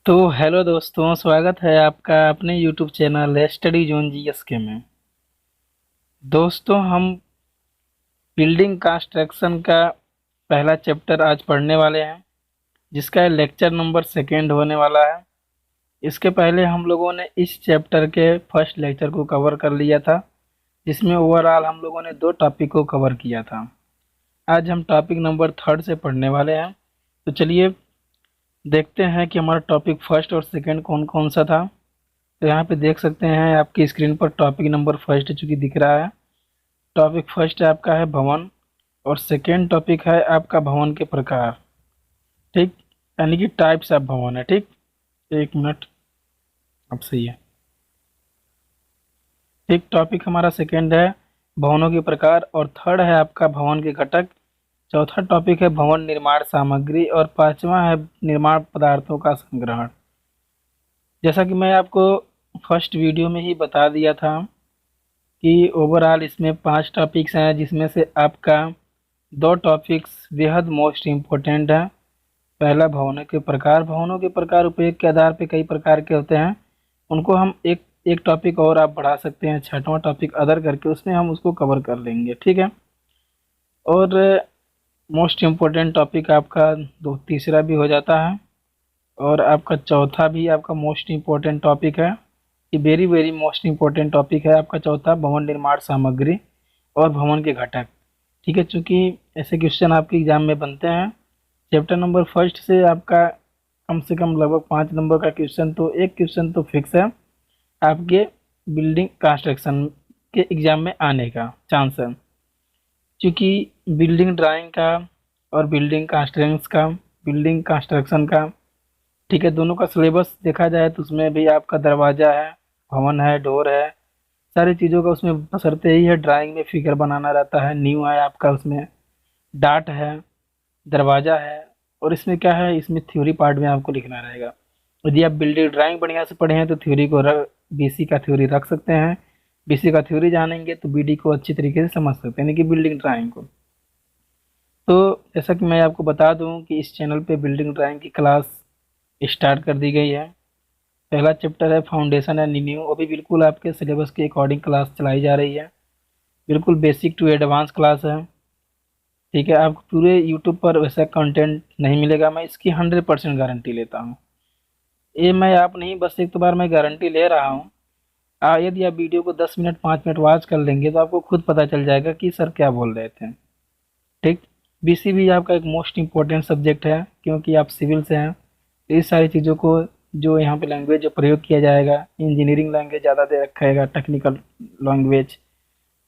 तो हेलो दोस्तों, स्वागत है आपका अपने YouTube channel study zone GSK में। दोस्तों, हम बिल्डिंग कंस्ट्रक्शन का पहला चैप्टर आज पढ़ने वाले हैं, जिसका लेक्चर नंबर सेकेंड होने वाला है। इसके पहले हम लोगों ने इस चैप्टर के फर्स्ट लेक्चर को कवर कर लिया था, जिसमें ओवरऑल हम लोगों ने दो टॉपिक को कवर किया था। आज हम टॉपिक नंबर थर्ड से पढ़ने वाले हैं। तो चलिए देखते हैं कि हमारा टॉपिक फर्स्ट और सेकेंड कौन कौन सा था। तो यहाँ पे देख सकते हैं आपकी स्क्रीन पर टॉपिक नंबर फर्स्ट चूंकि दिख रहा है। टॉपिक फर्स्ट है आपका है भवन, और सेकेंड टॉपिक है आपका भवन के प्रकार। ठीक, यानी कि टाइप्स ऑफ भवन है। ठीक, एक मिनट, अब सही है। ठीक, टॉपिक हमारा सेकेंड है भवनों के प्रकार, और थर्ड है आपका भवन के घटक। चौथा टॉपिक है भवन निर्माण सामग्री, और पांचवा है निर्माण पदार्थों का संग्रहण। जैसा कि मैं आपको फर्स्ट वीडियो में ही बता दिया था कि ओवरऑल इसमें 5 टॉपिक्स हैं, जिसमें से आपका 2 टॉपिक्स बेहद मोस्ट इम्पोर्टेंट है। पहला भवनों के प्रकार। भवनों के प्रकार उपयोग के आधार पे कई प्रकार के होते हैं, उनको हम एक एक टॉपिक और आप बढ़ा सकते हैं, छठवां टॉपिक अदर करके, उसमें हम उसको कवर कर लेंगे। ठीक है। और मोस्ट इम्पोर्टेंट टॉपिक आपका दो तीसरा भी हो जाता है, और आपका चौथा भी आपका मोस्ट इम्पोर्टेंट टॉपिक है। ये very very most important topic है आपका चौथा, भवन निर्माण सामग्री और भवन के घटक। ठीक है, चूँकि ऐसे क्वेश्चन आपके एग्जाम में बनते हैं। चैप्टर नंबर फर्स्ट से आपका कम से कम लगभग 5 नंबर का क्वेश्चन, तो एक क्वेश्चन तो फिक्स है आपके बिल्डिंग कंस्ट्रक्शन के एग्जाम में आने का चांस है। क्योंकि बिल्डिंग ड्राइंग का और बिल्डिंग कंस्ट्रक्शन का, ठीक है, दोनों का सिलेबस देखा जाए तो उसमें भी आपका दरवाजा है, भवन है, डोर है, सारी चीज़ों का उसमें बशर्ते ही है ड्राइंग में फिगर बनाना रहता है। न्यू है आपका, उसमें डार्ट है, दरवाजा है, और इसमें क्या है, इसमें थ्योरी पार्ट में आपको लिखना रहेगा। यदि आप बिल्डिंग ड्राइंग बढ़िया से पढ़े हैं तो थ्योरी को बीसी का थ्योरी रख सकते हैं। बीसी का थ्योरी जानेंगे तो बीडी को अच्छी तरीके से समझ सकते हैं, यानी कि बिल्डिंग ड्राइंग को। तो जैसा कि मैं आपको बता दूं कि इस चैनल पे बिल्डिंग ड्राइंग की क्लास स्टार्ट कर दी गई है। पहला चैप्टर है फाउंडेशन एंड न्यू, अभी बिल्कुल आपके सिलेबस के अकॉर्डिंग क्लास चलाई जा रही है, बिल्कुल बेसिक टू एडवांस क्लास है। ठीक है, आपको पूरे यूट्यूब पर वैसा कंटेंट नहीं मिलेगा, मैं इसकी 100% गारंटी लेता हूँ। ये मैं आप नहीं, बस एक तो बार मैं गारंटी ले रहा हूँ। यदि आप वीडियो को 10 मिनट 5 मिनट वॉच कर लेंगे तो आपको खुद पता चल जाएगा कि सर क्या बोल रहे थे। ठीक, बीसी भी आपका एक मोस्ट इम्पोर्टेंट सब्जेक्ट है, क्योंकि आप सिविल से हैं। तो इस सारी चीज़ों को, जो यहाँ पे लैंग्वेज जो प्रयोग किया जाएगा, इंजीनियरिंग लैंग्वेज ज़्यादा दे रखा है, टेक्निकल लैंग्वेज,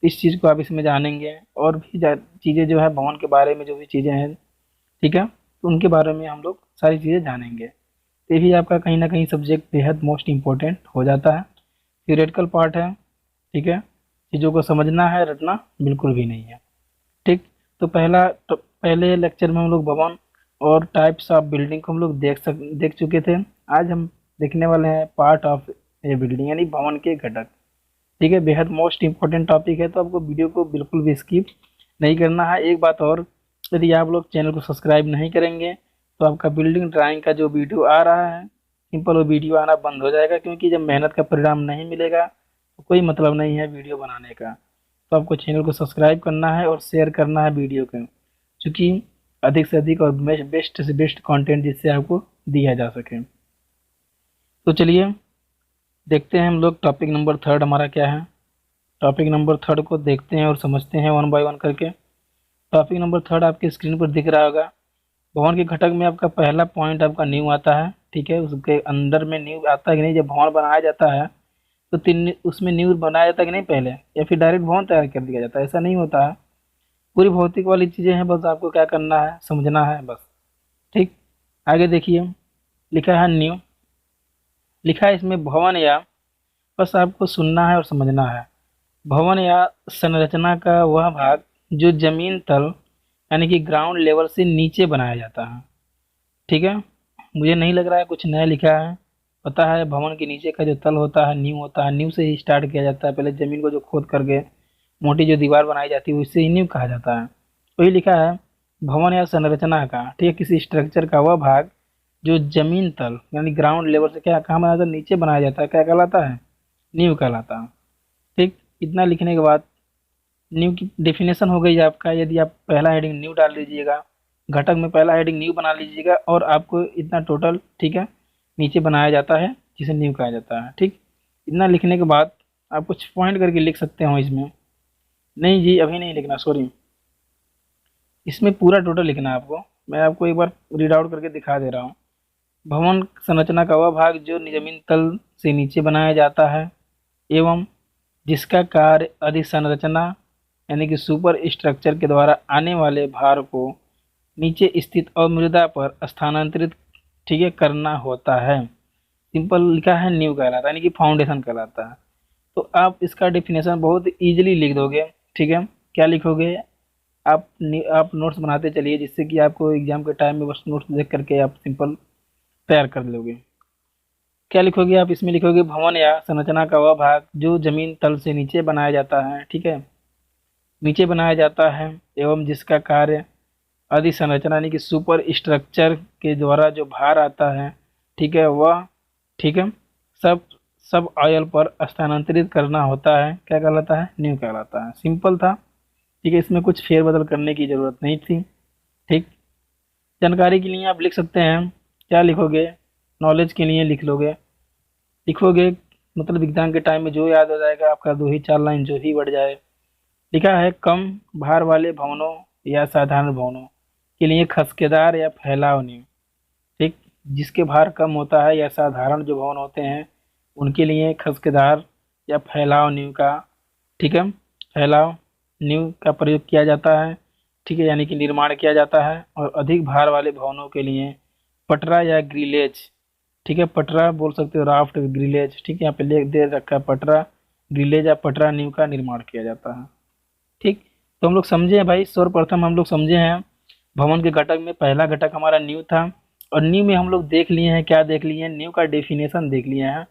इस चीज़ को आप इसमें जानेंगे। और भी चीज़ें जो है भवन के बारे में, जो भी चीज़ें हैं, ठीक है, तो उनके बारे में हम लोग सारी चीज़ें जानेंगे। तो ये भी आपका कहीं ना कहीं सब्जेक्ट बेहद मोस्ट इम्पोर्टेंट हो जाता है। थियोरेटिकल पार्ट है, ठीक है, चीज़ों को समझना है, रटना बिल्कुल भी नहीं है। ठीक, तो पहले लेक्चर में हम लोग भवन और टाइप्स ऑफ बिल्डिंग को हम लोग देख चुके थे। आज हम देखने वाले हैं पार्ट ऑफ ए बिल्डिंग, यानी भवन के घटक। ठीक है, बेहद मोस्ट इम्पोर्टेंट टॉपिक है, तो आपको वीडियो को बिल्कुल भी स्किप नहीं करना है। एक बात और, यदि आप लोग चैनल को सब्सक्राइब नहीं करेंगे तो आपका बिल्डिंग ड्राइंग का जो वीडियो आ रहा है, सिंपल वो वीडियो आना बंद हो जाएगा, क्योंकि जब मेहनत का परिणाम नहीं मिलेगा तो कोई मतलब नहीं है वीडियो बनाने का। तो आपको चैनल को सब्सक्राइब करना है और शेयर करना है वीडियो को, क्योंकि अधिक से अधिक और बेस्ट से बेस्ट कंटेंट जिससे आपको दिया जा सके। तो चलिए देखते हैं हम लोग टॉपिक नंबर थर्ड हमारा क्या है। टॉपिक नंबर थर्ड को देखते हैं और समझते हैं वन बाय वन करके। टॉपिक नंबर थर्ड आपकी स्क्रीन पर दिख रहा होगा। भवन के घटक में आपका पहला पॉइंट आपका न्यू आता है। ठीक है, उसके अंदर में न्यू आता है कि नहीं, जब भवन बनाया जाता है तो तीन उसमें न्यू बनाया जाता है कि नहीं पहले, या फिर डायरेक्ट भवन तैयार कर दिया जाता है? ऐसा नहीं होता है, पूरी भौतिक वाली चीज़ें हैं, बस आपको क्या करना है, समझना है बस। ठीक, आगे देखिए, लिखा है न्यू, लिखा है इसमें भवन, या बस आपको सुनना है और समझना है। भवन या संरचना का वह भाग जो जमीन तल, यानी कि ग्राउंड लेवल से नीचे बनाया जाता है। ठीक है, मुझे नहीं लग रहा है कुछ नया लिखा है। पता है भवन के नीचे का जो तल होता है न्यू होता है, न्यू से ही स्टार्ट किया जाता है। पहले जमीन को जो खोद करके मोटी जो दीवार बनाई जाती है उससे ही न्यू कहा जाता है। वही लिखा है भवन या संरचना का, ठीक है, किसी स्ट्रक्चर का वह भाग जो जमीन तल यानी ग्राउंड लेवल से क्या कहाँ बनाया जाता है, नीचे बनाया जाता है, क्या कहलाता है, नींव कहलाता है। ठीक, इतना लिखने के बाद न्यू की डेफिनेशन हो गई आपका। यदि आप पहला हेडिंग न्यू डाल लीजिएगा, घटक में पहला हेडिंग न्यू बना लीजिएगा और आपको इतना टोटल, ठीक है, नीचे बनाया जाता है जिसे न्यू कहा जाता है। ठीक, इतना लिखने के बाद आप कुछ पॉइंट करके लिख सकते हो इसमें। नहीं जी, अभी नहीं लिखना, सॉरी, इसमें पूरा टोटल लिखना है आपको। मैं आपको एक बार रीड आउट करके दिखा दे रहा हूँ। भवन संरचना का वह भाग जो जमीन तल से नीचे बनाया जाता है एवं जिसका कार्य अधिसंरचना यानी कि सुपर स्ट्रक्चर के द्वारा आने वाले भार को नीचे स्थित और मृदा पर स्थानांतरित, ठीक है, करना होता है। सिंपल लिखा है, न्यू कहलाता है यानी कि फाउंडेशन कहलाता है। तो आप इसका डेफिनेशन बहुत इजीली लिख दोगे। ठीक है, क्या लिखोगे, आप नोट्स बनाते चलिए जिससे कि आपको एग्जाम के टाइम में बस नोट्स देख करके आप सिंपल तैयार कर लोगे। क्या लिखोगे आप, इसमें लिखोगे भवन या संरचना का वह भाग जो जमीन तल से नीचे बनाया जाता है, ठीक है, नीचे बनाया जाता है एवं जिसका कार्य अधिसंरचना यानी कि सुपर स्ट्रक्चर के द्वारा जो भार आता है, ठीक है, वह, ठीक है, सब सब ऑयल पर स्थानांतरित करना होता है, क्या कहलाता है, न्यू कहलाता है। सिंपल था। ठीक है, इसमें कुछ फेरबदल करने की जरूरत नहीं थी। ठीक, जानकारी के लिए आप लिख सकते हैं, क्या लिखोगे, नॉलेज के लिए लिख लोगे, लिखोगे मतलब एग्जाम के टाइम में जो याद हो जाएगा आपका, दो ही चार लाइन जो ही बढ़ जाए। लिखा है कम भार वाले भवनों या साधारण भवनों के लिए खसकेदार या फैलाव नींव। ठीक, जिसके भार कम होता है या साधारण जो भवन होते हैं उनके लिए खसकेदार या फैलाव नींव का, ठीक है, फैलाव नींव का प्रयोग किया जाता है। ठीक है, यानी कि निर्माण किया जाता है। और अधिक भार वाले भवनों के लिए पटरा या ग्रिलेज, ठीक है, पटरा बोल सकते हो, राफ्ट, ग्रिलेज, ठीक है, यहाँ पे ले दे रखा है पटरा, ग्रिलेज या पटरा नींव का निर्माण किया जाता है। ठीक, तो हम लोग समझे हैं भाई, सर्वप्रथम हम लोग समझे हैं भवन के घटक में पहला घटक हमारा नींव था। और नींव में हम लोग देख लिए हैं, क्या देख लिए हैं, नींव का डेफिनेशन देख लिए हैं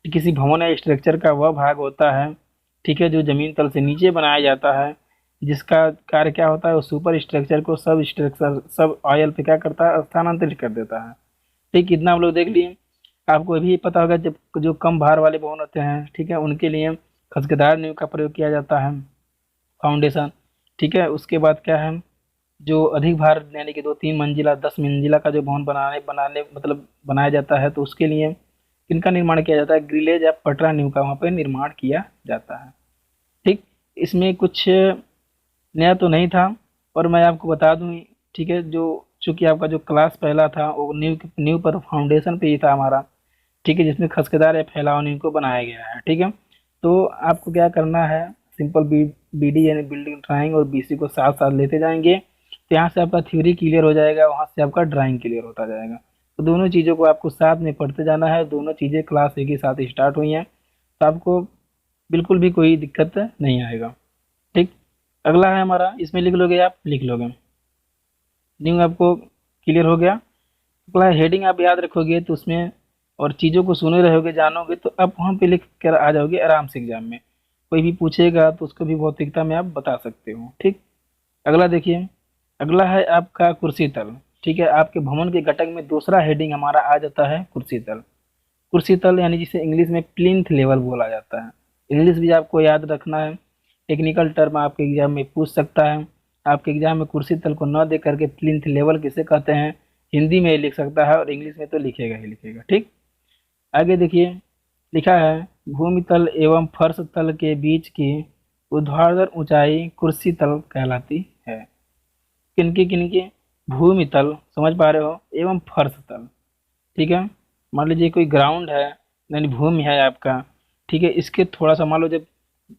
कि किसी भवन या स्ट्रक्चर का वह भाग होता है, ठीक है, जो जमीन तल से नीचे बनाया जाता है, जिसका कार्य क्या होता है, वो सुपर स्ट्रक्चर को सब स्ट्रक्चर सब ऑयल पे क्या करता है, स्थानांतरित कर देता है। ठीक, इतना हम लोग देख लिए। आपको अभी पता होगा जब जो कम भार वाले भवन होते हैं, ठीक है, उनके लिए खसकेदार नींव का प्रयोग किया जाता है, फाउंडेशन। ठीक है, उसके बाद क्या है, जो अधिक भार यानी कि 2-3 मंजिला 10 मंजिला का जो भवन बनाने बनाने मतलब बनाया जाता है, तो उसके लिए किनका निर्माण किया जाता है, ग्रिलेज या पटरा नींव का वहाँ पे निर्माण किया जाता है। ठीक, इसमें कुछ नया तो नहीं था, और मैं आपको बता दूं, ठीक है, जो चूंकि आपका जो क्लास पहला था वो नींव नींव पर फाउंडेशन पे ही था हमारा, ठीक है, जिसमें खसकेदार या फैलाव नींव को बनाया गया है। ठीक है, तो आपको क्या करना है, सिंपल BD यानी बिल्डिंग ड्राइंग और BC को साथ साथ लेते जाएंगे, तो यहाँ से आपका थ्योरी क्लियर हो जाएगा, वहाँ से आपका ड्राइंग क्लियर होता जाएगा। तो दोनों चीज़ों को आपको साथ में पढ़ते जाना है। दोनों चीज़ें क्लास एक ही साथ स्टार्ट हुई हैं, तो आपको बिल्कुल भी कोई दिक्कत नहीं आएगा। ठीक, अगला है हमारा, इसमें लिख लोगे, आप लिख लोगे, न्यू आपको क्लियर हो गया। अगला हेडिंग आप याद रखोगे तो उसमें और चीज़ों को सुने रहोगे, जानोगे, तो आप वहाँ पे लिख कर आ जाओगे आराम से। एग्जाम में कोई भी पूछेगा तो उसको भी भौतिकता में आप बता सकते हो। ठीक, अगला देखिए, अगला है आपका कुर्सी तल। ठीक है, आपके भवन के घटक में दूसरा हेडिंग हमारा आ जाता है कुर्सी तल। कुर्सी तल यानी जिसे इंग्लिश में प्लिंथ लेवल बोला जाता है। इंग्लिश भी आपको याद रखना है, टेक्निकल टर्म आपके एग्जाम में पूछ सकता है। आपके एग्जाम में कुर्सी तल को न दे करके प्लिंथ लेवल किसे कहते हैं हिंदी में लिख सकता है, और इंग्लिश में तो लिखेगा ही लिखेगा। ठीक, आगे देखिए, लिखा है भूमि तल एवं फर्श तल के बीच की ऊर्ध्वाधर ऊंचाई कुर्सी तल कहलाती है। किनकी किनकी, भूमि तल समझ पा रहे हो, एवं फर्श तल। ठीक है, मान लीजिए कोई ग्राउंड है यानी भूमि है आपका, ठीक है, इसके थोड़ा सा मान लो, जब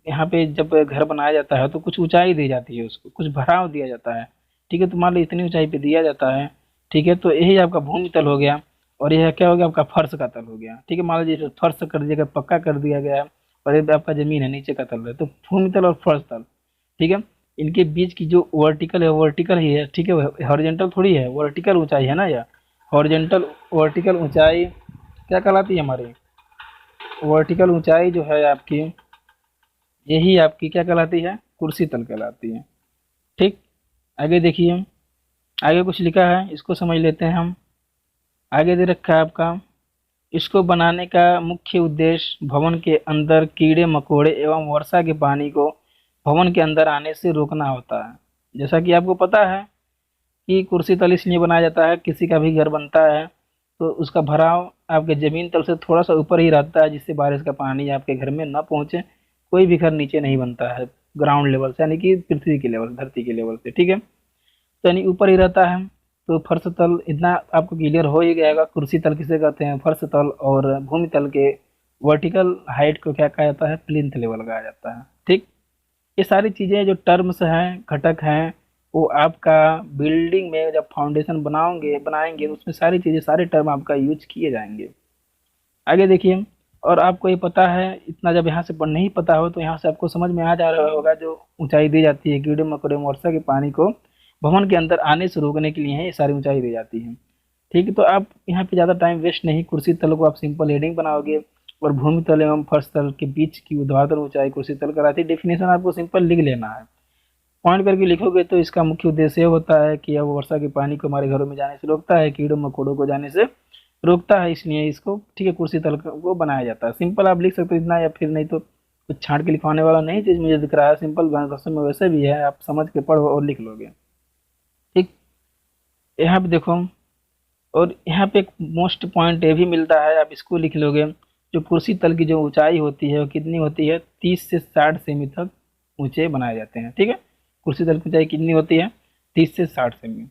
यहाँ पे जब घर बनाया जाता है तो कुछ ऊंचाई दी जाती है, उसको कुछ भराव दिया जाता है। ठीक है, तो मान लो इतनी ऊंचाई पे दिया जाता है, ठीक है, तो यही आपका भूमि तल हो गया। और यह क्या हो गया, आपका फर्श का तल हो गया। ठीक है, मान लीजिए फर्श कर दिया गया, पक्का कर दिया गया है, और ये आपका जमीन है, नीचे का तल है, तो भूमि तल और फर्श तल। ठीक है, इनके बीच की जो वर्टिकल है, वर्टिकल ही है, ठीक है, हॉरिजॉन्टल थोड़ी है, वर्टिकल ऊंचाई है ना, या हॉरिजॉन्टल वर्टिकल ऊंचाई क्या कहलाती है हमारी, वर्टिकल ऊंचाई जो है आपकी, यही आपकी क्या कहलाती है, कुर्सी तल कहलाती है। ठीक, आगे देखिए, आगे कुछ लिखा है, इसको समझ लेते हैं हम। आगे दे रखा है आपका, इसको बनाने का मुख्य उद्देश्य भवन के अंदर कीड़े मकोड़े एवं वर्षा के पानी को भवन के अंदर आने से रोकना होता है। जैसा कि आपको पता है कि कुर्सी तल इसलिए बनाया जाता है, किसी का भी घर बनता है तो उसका भराव आपके जमीन तल से थोड़ा सा ऊपर ही रहता है, जिससे बारिश का पानी आपके घर में न पहुंचे। कोई भी घर नीचे नहीं बनता है ग्राउंड लेवल से, यानी कि पृथ्वी के लेवल, धरती के लेवल से, ठीक है। तो यानी ऊपर ही रहता है। तो फर्श तल इतना आपको क्लियर हो ही गएगा। कुर्सी तल किसे कहते हैं? फर्श तल। और भूमि तल के वर्टिकल हाइट को क्या कहा जाता है? प्लिंथ लेवल कहा जाता है, ठीक। ये सारी चीज़ें जो टर्म्स हैं, घटक हैं, वो आपका बिल्डिंग में जब फाउंडेशन बनाएंगे तो उसमें सारी चीज़ें, सारे टर्म आपका यूज किए जाएंगे। आगे देखिए, और आपको ये पता है, इतना जब यहाँ से नहीं पता हो तो यहाँ से आपको समझ में आ जा रहा होगा, जो ऊंचाई दी जाती है कीड़े मकोड़े वर्षा के पानी को भवन के अंदर आने से रोकने के लिए है, ये सारी ऊंचाई दी जाती है, ठीक है। तो आप यहाँ पे ज़्यादा टाइम वेस्ट नहीं, कुर्सी तल को आप सिंपल हेडिंग बनाओगे और भूमि तल एवं फर्श तल के बीच की ऊर्ध्वाधर ऊंचाई कुर्सी तल कराती है। डेफिनेशन आपको सिंपल लिख लेना है, पॉइंट करके लिखोगे तो इसका मुख्य उद्देश्य ये होता है कि अब वर्षा के पानी को हमारे घरों में जाने से रोकता है, कीड़ों मकोड़ों को जाने से रोकता है, इसलिए इसको, ठीक है, कुर्सी तल को बनाया जाता है। सिंपल आप लिख सकते हो इतना, या फिर नहीं तो कुछ छांट के लिखवाने वाला नहीं चीज़ मुझे दिख रहा है, सिंपल भाषा में वैसे भी है, आप समझ के पढ़ो और लिख लोगे, ठीक। यहाँ पे देखो, और यहाँ पे एक मोस्ट पॉइंट ये भी मिलता है, आप इसको लिख लोगे। जो कुर्सी तल की जो ऊंचाई होती है वो कितनी होती है? 30 से 60 सेमी तक ऊंचे बनाए जाते हैं, ठीक है। कुर्सी तल की ऊंचाई कितनी होती है? 30 से 60 सेमी।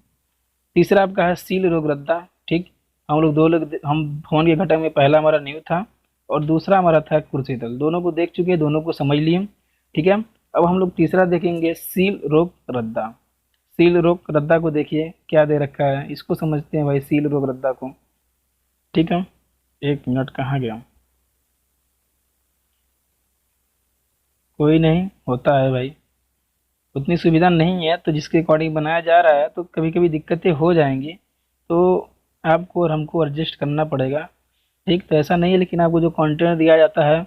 तीसरा आपका है सील रोग रद्दा, ठीक। हम लोग दो लोग, हम भवन के घटक में पहला हमारा नींव था और दूसरा हमारा था कुर्सी तल, दोनों को देख चुके हैं, दोनों को समझ लिए, ठीक है। अब हम लोग तीसरा देखेंगे, सील रोग रद्दा। सील रोग रद्दा को देखिए क्या दे रखा है, इसको समझते हैं भाई, सील रोग रद्दा को, ठीक है। एक मिनट, कहाँ गया? कोई नहीं, होता है भाई, उतनी सुविधा नहीं है तो जिसके अकॉर्डिंग बनाया जा रहा है तो कभी कभी दिक्कतें हो जाएंगी, तो आपको और हमको एडजस्ट करना पड़ेगा, ठीक। तो ऐसा नहीं है, लेकिन आपको जो कंटेंट दिया जाता है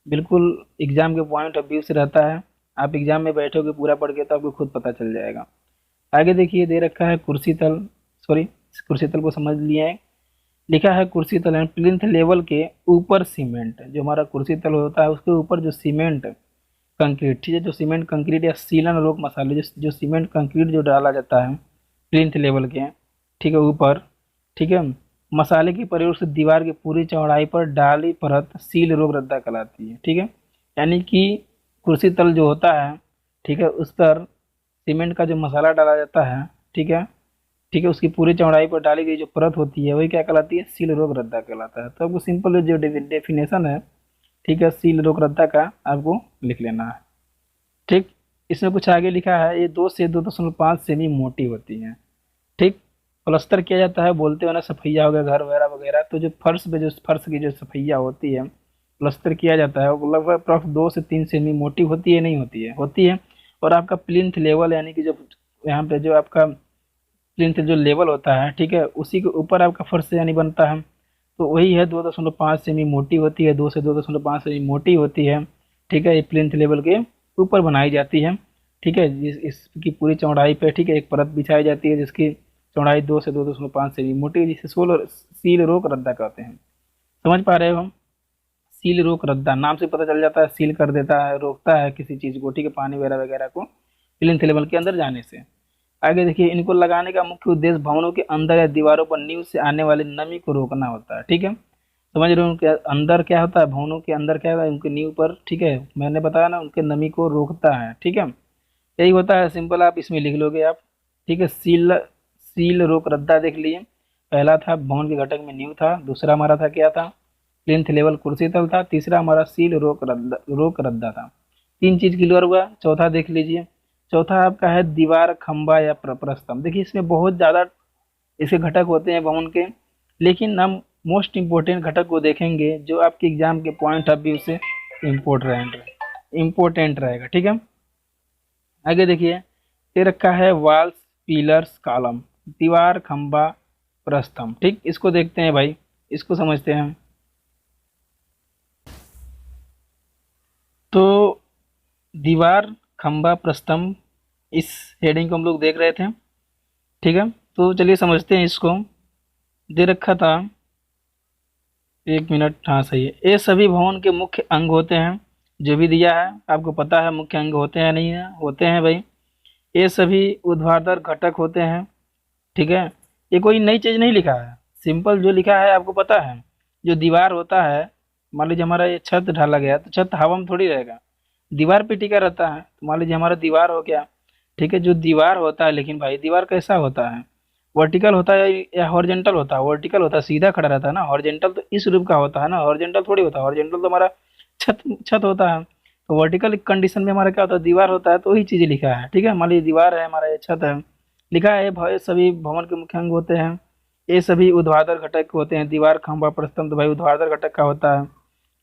बिल्कुल एग्जाम के पॉइंट ऑफ व्यू से रहता है। आप एग्जाम में बैठोगे पूरा पढ़ के तो आपको खुद पता चल जाएगा। आगे देखिए, दे रखा है कुर्सी तल, सॉरी, कुर्सी तल को समझ लिए हैं। लिखा है कुर्सी तल एंड प्लिंथ लेवल के ऊपर सीमेंट, जो हमारा कुर्सी तल होता है उसके ऊपर जो सीमेंट कंक्रीट, ठीक है, जो सीमेंट कंक्रीट या सीलन रोक मसाले, जो सीमेंट कंक्रीट जो डाला जाता है प्लिंथ लेवल के, ठीक है, ऊपर, ठीक है, मसाले के प्रयोग से दीवार की पूरी चौड़ाई पर डाली परत सील रोक रद्दा कहलाती है, ठीक है। यानी कि कुर्सी तल जो होता है, ठीक है, उस पर सीमेंट का जो मसाला डाला जाता है, ठीक है, ठीक है, उसकी पूरी चौड़ाई पर डाली गई जो परत होती है वही क्या कहलाती है? सील रोक रद्दा कहलाता है। तो आपको सिंपल जो डेफिनेशन है, ठीक है, सील रोक रद्दा का आपको लिख लेना है, ठीक। इसमें कुछ आगे लिखा है, ये 2 से 2.5 सेमी मोटी होती है, ठीक। प्लस्तर किया जाता है, बोलते हो ना, सफैया हो गया घर वगैरह वगैरह, तो जो फर्श पे, जो फर्श की जो सफैया होती है, प्लस्तर किया जाता है, वो लगभग अप्रॉक्स 2 से 3 सेमी मोटी होती है, नहीं होती है? होती है। और आपका प्लिंथ लेवल, यानी कि जो यहाँ पे जो आपका प्लिंथ जो लेवल होता है, ठीक है, उसी के ऊपर आपका फर्श यानी बनता है, तो वही है, 2.5 सेमी मोटी होती है, 2 से 2.5 सेमी मोटी होती है, ठीक है। ये प्लिंथ लेवल के ऊपर बनाई जाती है, ठीक है, इसकी पूरी चौड़ाई पे, ठीक है, एक परत बिछाई जाती है जिसकी चौड़ाई 2 से 2.5 सेमी मोटी है, जिसे सील रोक रद्दा कहते हैं। समझ पा रहे हो हम? सील रोक रद्दा नाम से पता चल जाता है, सील कर देता है, रोकता है किसी चीज़ को, ठीक है, पानी वगैरह वगैरह को प्लिंथ लेवल के अंदर जाने से। आगे देखिए, इनको लगाने का मुख्य उद्देश्य भवनों के अंदर या दीवारों पर नींव से आने वाली नमी को रोकना होता है, ठीक है। समझ रहे हो? उनके अंदर क्या होता है, भवनों के अंदर क्या होता है, उनके नींव पर, ठीक है, मैंने बताया ना, उनके नमी को रोकता है, ठीक है। यही होता है, सिंपल आप इसमें लिख लोगे आप, ठीक है। सील सील रोक रद्दा देख लिए, पहला था भवन के घटक में नींव था, दूसरा हमारा था क्या था? प्लिंथ लेवल कुर्सी तल था, तीसरा हमारा सील रोक रद्दा था। तीन चीज क्लियर हुआ। चौथा देख लीजिए, चौथा आपका है दीवार खंबा या प्रस्तंभ। देखिए इसमें बहुत ज़्यादा इसके घटक होते हैं भवन के, लेकिन हम मोस्ट इम्पोर्टेंट घटक को देखेंगे जो आपके एग्जाम के पॉइंट ऑफ व्यू से इम्पोर्टेंट रहेगा, ठीक है। आगे देखिए, ये रखा है वॉल्स पिलर्स कॉलम, दीवार खंबा प्रस्तंभ, ठीक। इसको देखते हैं भाई, इसको समझते हैं। तो दीवार खंबा प्रस्तंभ, इस हेडिंग को हम लोग देख रहे थे, ठीक है। तो चलिए समझते हैं इसको। दे रखा था, 1 मिनट, हाँ सही है। ये सभी भवन के मुख्य अंग होते हैं, जो भी दिया है आपको पता है मुख्य अंग होते हैं नहीं है, होते हैं भाई। ये सभी ऊर्ध्वाधर घटक होते हैं, ठीक है। ये कोई नई चीज नहीं लिखा है, सिंपल जो लिखा है आपको पता है। जो दीवार होता है, मान लीजिए हमारा ये छत ढाला गया तो छत हवा में थोड़ी रहेगा, दीवार पे टिका रहता है। तो मान लीजिए हमारा दीवार हो गया, ठीक है। जो दीवार होता है, लेकिन भाई दीवार कैसा होता है, वर्टिकल होता है या हॉरिजेंटल होता है? वर्टिकल होता है, सीधा खड़ा रहता है ना। हॉरिजेंटल तो इस रूप का होता है ना, हॉरिजेंटल थोड़ी होता है। हॉरिजेंटल तो हमारा छत छत होता है। तो वर्टिकल कंडीशन में हमारा क्या होता है, दीवार होता है। तो वही चीज लिखा है, ठीक है। मान लीजिए दीवार है हमारा, ये छत है, लिखा है सभी भवन के मुख्य अंग होते हैं। ये सभी ऊर्ध्वाधर घटक होते हैं। दीवार, खंभा, प्रस्तंभ तो भाई ऊर्ध्वाधर घटक का होता है।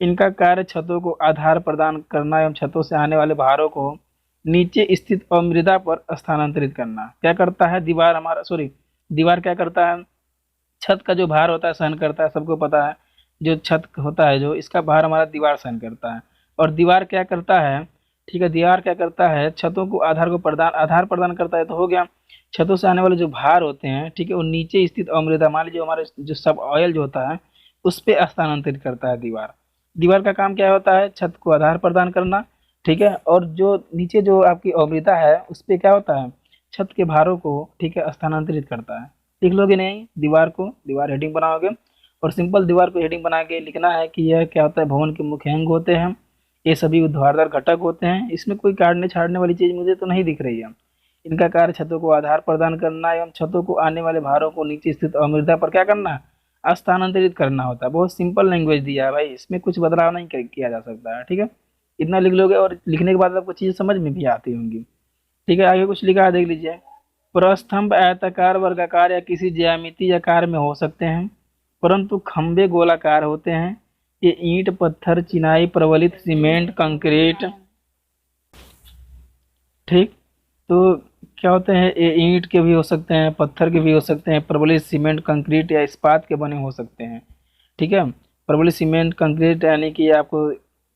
इनका कार्य छतों को आधार प्रदान करना एवं छतों से आने वाले भारों को नीचे स्थित अवमृदा पर स्थानांतरित करना। क्या करता है दीवार हमारा, सॉरी, दीवार क्या करता है, छत का जो भार होता है सहन करता है, सबको पता है। जो छत होता है, जो इसका भार हमारा दीवार सहन करता है। और दीवार क्या करता है, ठीक है, दीवार क्या करता है, छतों को आधार प्रदान करता है। तो हो गया, छतों से आने वाले जो भार होते हैं, ठीक है, वो नीचे स्थित अवमृदा, मान लीजिए हमारे जो सब ऑयल जो होता है, उस पे स्थानांतरित करता है दीवार। दीवार का काम क्या होता है, छत को आधार प्रदान करना, ठीक है। और जो नीचे जो आपकी अवमृदा है, उस पे क्या होता है, छत के भारों को, ठीक है, स्थानांतरित करता है। लिख लोगे नहीं दीवार को, दीवार हेडिंग बनाओगे, और सिंपल दीवार को हेडिंग बना के लिखना है कि यह क्या होता है, भवन के मुख्य अंग होते हैं। ये सभी ऊर्ध्वाधर घटक होते हैं। इसमें कोई काटने छाड़ने वाली चीज मुझे तो नहीं दिख रही है। इनका कार्य छतों को आधार प्रदान करना एवं छतों को आने वाले भारों को नीचे स्थित अमृता पर क्या करना है, स्थानांतरित करना होता है। बहुत सिंपल लैंग्वेज दिया है भाई, इसमें कुछ बदलाव नहीं किया जा सकता है, ठीक है। इतना लिख लोगे और लिखने के बाद आपको चीजें समझ में भी आती होंगी, ठीक है। आगे कुछ लिखा है, देख लीजिए। प्रस्तंभ आयताकार, वर्गाकार या किसी ज्यामिति आकार में हो सकते हैं, परंतु खंभे गोलाकार होते हैं। ये ईंट, पत्थर, चिनाई, प्रबलित सीमेंट, कंक्रीट, ठीक। तो क्या होते हैं, ये ईंट के भी हो सकते हैं, पत्थर के भी हो सकते हैं, प्रबलित सीमेंट, कंक्रीट या इस्पात के बने हो सकते हैं, ठीक है। प्रबलित सीमेंट, कंक्रीट यानी कि आपको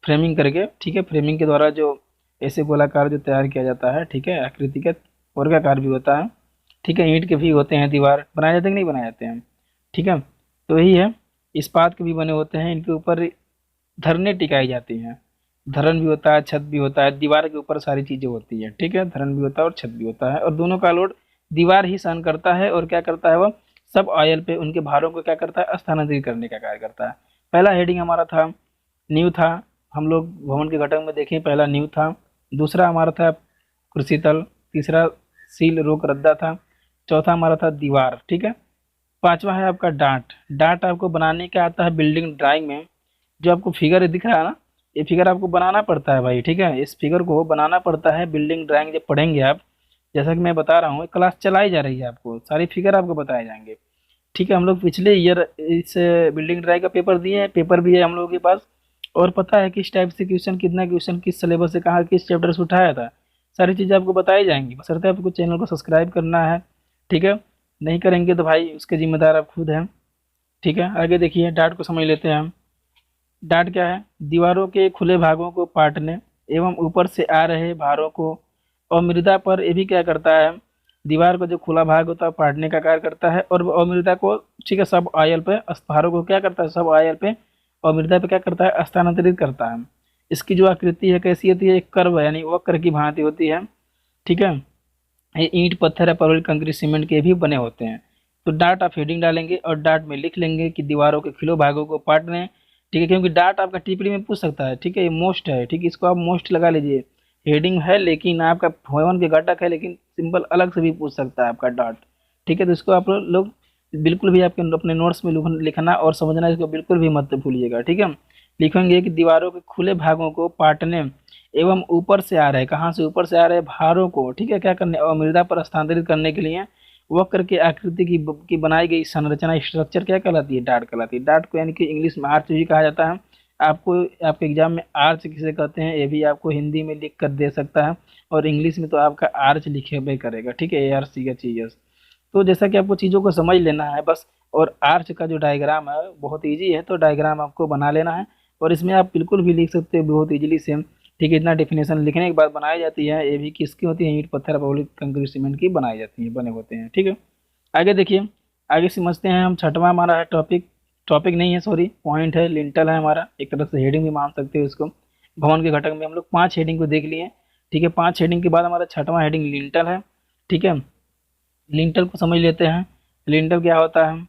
फ्रेमिंग करके, ठीक है, फ्रेमिंग के द्वारा जो ऐसे गोलाकार जो तैयार किया जाता है, ठीक है, आकृति का वर्गाकार भी होता है, ठीक है। ईंट के भी होते हैं, दीवार बनाए जाते हैं कि नहीं बनाए जाते हैं, ठीक है। तो यही है, इस्पात के भी बने होते हैं, इनके ऊपर धरने टिकाई जाती हैं। धरन भी होता है, छत भी होता है, दीवार के ऊपर सारी चीजें होती है, ठीक है। धरन भी होता है और छत भी होता है, और दोनों का लोड दीवार ही सहन करता है। और क्या करता है वह, सब ऑयल पे उनके भारों को क्या करता है, स्थानांतरित करने का कार्य करता है। पहला हेडिंग हमारा था, नींव था। हम लोग भवन के घटक में देखें, पहला नींव था, दूसरा हमारा था कुर्सी तल, तीसरा सील रोक रद्दा था, चौथा हमारा था दीवार, ठीक है। पांचवा है आपका डांट। डांट आपको बनाने का आता है बिल्डिंग ड्राइंग में। जो आपको फिगर दिख रहा है ना, ये फिगर आपको बनाना पड़ता है भाई, ठीक है। इस फिगर को बनाना पड़ता है बिल्डिंग ड्राइंग जब पढ़ेंगे आप। जैसा कि मैं बता रहा हूँ, क्लास चलाई जा रही है, आपको सारी फिगर आपको बताए जाएंगे, ठीक है। हम लोग पिछले ईयर इस बिल्डिंग ड्राइंग का पेपर दिए हैं, पेपर भी है हम लोगों के पास, और पता है किस टाइप से क्वेश्चन, कितना क्वेश्चन किस सिलेबस से कहाँ किस चैप्टर से उठाया था, सारी चीज़ें आपको बताई जाएंगी। बशर्ते आपको चैनल को सब्सक्राइब करना है, ठीक है। नहीं करेंगे तो भाई उसके जिम्मेदार आप खुद हैं, ठीक है। आगे देखिए, डार्ट को समझ लेते हैं हम। डार्ट क्या है, दीवारों के खुले भागों को पाटने एवं ऊपर से आ रहे भारों को, और मृदा पर ये भी क्या करता है, दीवार का जो खुला भाग होता है पाटने का कार्य करता है। और अमृता को, ठीक है, सब ऑयल पे, भारों को क्या करता है, सब ऑयल पे और मृदा पे क्या करता है, स्थानांतरित करता है। इसकी जो आकृति है कैसी होती है, एक कर्व यानी वक्र की भांति होती है, ठीक है। ये ईंट, पत्थर या परवल, कंक्रीट, सीमेंट के भी बने होते हैं। तो डार्ट आप हेडिंग डालेंगे और डार्ट में लिख लेंगे कि दीवारों के खिलो भागों को पाटने, ठीक है। क्योंकि डार्ट आपका टिप्पणी में पूछ सकता है, ठीक है, ये मोस्ट है, ठीक है, इसको आप मोस्ट लगा लीजिए। हेडिंग है लेकिन आपका भवन के घटक है, लेकिन सिंपल अलग से भी पूछ सकता है आपका डार्ट, ठीक है। तो इसको आप लोग बिल्कुल भी आपके अपने नोट्स में लिखना और समझना, इसको बिल्कुल भी मत भूलिएगा, ठीक है। लिखेंगे कि दीवारों के खुले भागों को पाटने एवं ऊपर से आ रहे, कहाँ से, ऊपर से आ रहे भारों को, ठीक है, क्या करने, अमृता पर स्थानांतरित करने के लिए वक्र के आकृति की बनाई गई संरचना, स्ट्रक्चर क्या कहलाती है, डार्ट कहलाती है। डार्ट को यानी कि इंग्लिश में आर्च भी कहा जाता है। आपको आपके एग्जाम में आर्च किसे कहते हैं, ये भी आपको हिंदी में लिख कर दे सकता है, और इंग्लिश में तो आपका आर्च लिखे हुए करेगा, ठीक है, ARCH। तो जैसा कि आपको चीज़ों को समझ लेना है बस। और आर्च का जो डायग्राम है बहुत ईजी है, तो डायग्राम आपको बना लेना है, और इसमें आप बिल्कुल भी लिख सकते हो बहुत ईजिली से, ठीक है। इतना डेफिनेशन लिखने के बाद बनाई जाती है, ये भी किसकी होती है, ईंट, पत्थर, पॉलिश, कंक्रीट, सीमेंट की बनाई जाती है, बने होते हैं, ठीक है। आगे देखिए, आगे समझते हैं हम। छठवां हमारा है टॉपिक, टॉपिक नहीं है सॉरी, पॉइंट है, लिंटल है हमारा, एक तरह से हेडिंग भी मान सकते हो इसको। भवन के घटक में हम लोग 5 हेडिंग को देख लिए। ठीक है, 5 हेडिंग के बाद हमारा छठवां हेडिंग लिंटल है। ठीक है, लिंटल को समझ लेते हैं। लिंटल क्या होता है?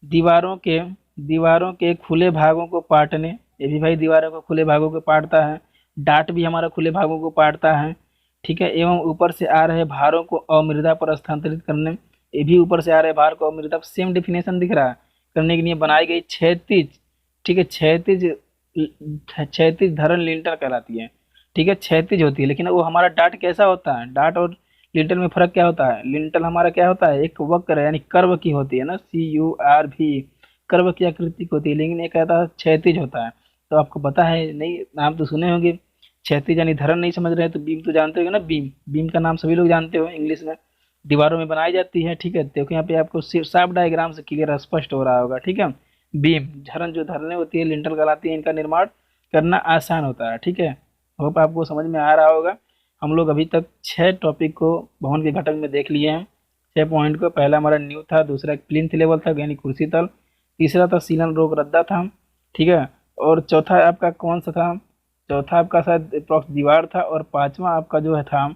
दीवारों के दीवारों के खुले भागों को पाटने, ये भी भाई दीवारों को खुले भागों को पाटता है। डाट भी हमारा खुले भागों को पाटता है। ठीक है, एवं ऊपर से आ रहे भारों को अमृदा पर स्थानांतरित करने, ये भी ऊपर से आ रहे भार को अमृदा, सेम डेफिनेशन दिख रहा है, करने के लिए बनाई गई क्षैतिज, ठीक है, क्षैतिज क्षैतिज धरण लिंटल कहलाती है। ठीक है, क्षैतिज होती है, लेकिन वो हमारा डाट कैसा होता है? डाट और लिंटल में फर्क क्या होता है? लिंटल हमारा क्या होता है? एक वक्र यानी कर्व की होती है ना, CURV, कर्व की आकृति की होती है, लेकिन ये कहता है क्षैतिज होता है। तो आपको पता है नहीं, नाम तो सुने होंगे। क्षैतिज यानी धरण नहीं समझ रहे हैं तो बीम तो जानते होंगे ना, बीम, बीम का नाम सभी लोग जानते हो इंग्लिश में, दीवारों में बनाई जाती है। ठीक है, देखो यहाँ पे आपको सिर्फ साफ डायग्राम से क्लियर स्पष्ट हो रहा होगा। ठीक है, बीम झरण जो धरने होती है लिंटल कहलाती है, इनका निर्माण करना आसान होता है। ठीक है, होप आपको समझ में आ रहा होगा। हम लोग अभी तक 6 टॉपिक को भवन के घटक में देख लिए हैं, 6 पॉइंट को। पहला हमारा न्यू था, दूसरा प्लिंथ लेवल था यानी कुर्सी तल, तीसरा था सीलन रोग रद्दा था। ठीक है, और चौथा आपका कौन सा था? चौथा आपका शायद अप्रॉक्स दीवार था, और पांचवा आपका जो है था,